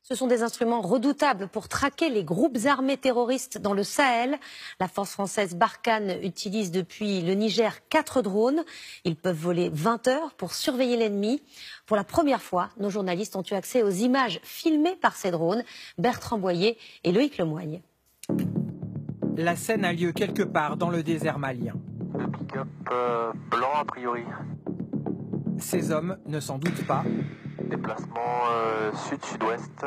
Ce sont des instruments redoutables pour traquer les groupes armés terroristes dans le Sahel. La force française Barkhane utilise depuis le Niger 4 drones. Ils peuvent voler 20 heures pour surveiller l'ennemi. Pour la première fois, nos journalistes ont eu accès aux images filmées par ces drones. Bertrand Boyer et Loïc Lemoigne. La scène a lieu quelque part dans le désert malien. Le pick-up blanc a priori. Ces hommes ne s'en doutent pas. Déplacement sud-sud-ouest.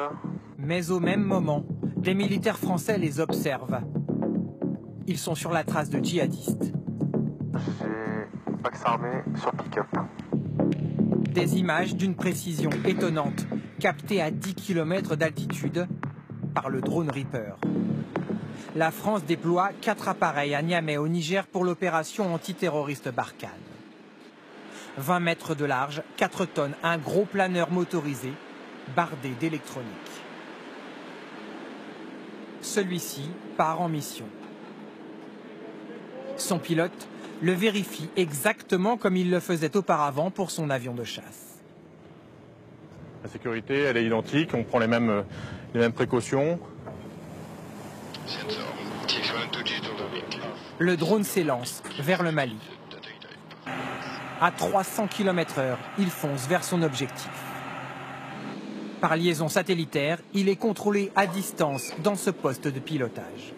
Mais au même moment, des militaires français les observent. Ils sont sur la trace de djihadistes. J'ai Pax armé sur pick-up. Des images d'une précision étonnante, captées à 10 km d'altitude par le drone Reaper. La France déploie 4 appareils à Niamey au Niger pour l'opération antiterroriste Barkhane. 20 mètres de large, 4 tonnes, un gros planeur motorisé, bardé d'électronique. Celui-ci part en mission. Son pilote le vérifie exactement comme il le faisait auparavant pour son avion de chasse. La sécurité, elle est identique, on prend les mêmes précautions. Le drone s'élance vers le Mali. À 300 km/h, il fonce vers son objectif. Par liaison satellitaire, il est contrôlé à distance dans ce poste de pilotage.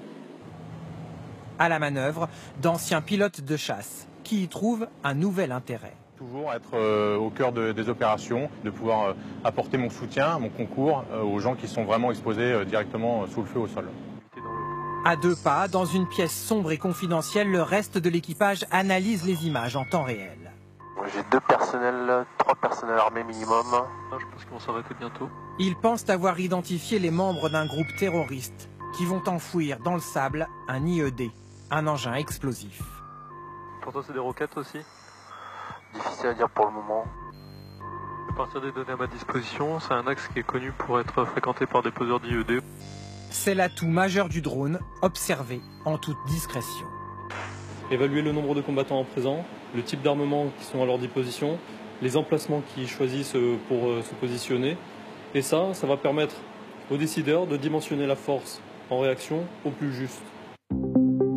À la manœuvre, d'anciens pilotes de chasse qui y trouvent un nouvel intérêt. Toujours être au cœur des opérations, de pouvoir apporter mon soutien, mon concours aux gens qui sont vraiment exposés directement sous le feu au sol. À 2 pas, dans une pièce sombre et confidentielle, le reste de l'équipage analyse les images en temps réel. J'ai 2 personnels, 3 personnels armés minimum. Je pense qu'ils vont s'arrêter bientôt. Ils pensent avoir identifié les membres d'un groupe terroriste qui vont enfouir dans le sable un IED, un engin explosif. Pour toi, c'est des roquettes aussi? Difficile à dire pour le moment. À partir des données à ma disposition, c'est un axe qui est connu pour être fréquenté par des poseurs d'IED. C'est l'atout majeur du drone, observé en toute discrétion. Évaluer le nombre de combattants en présent, le type d'armement qui sont à leur disposition, les emplacements qu'ils choisissent pour se positionner. Et ça va permettre aux décideurs de dimensionner la force en réaction au plus juste.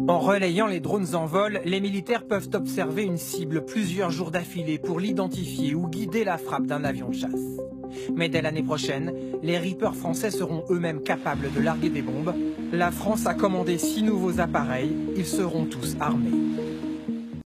En relayant les drones en vol, les militaires peuvent observer une cible plusieurs jours d'affilée pour l'identifier ou guider la frappe d'un avion de chasse. Mais dès l'année prochaine, les Reapers français seront eux-mêmes capables de larguer des bombes. La France a commandé 6 nouveaux appareils, ils seront tous armés.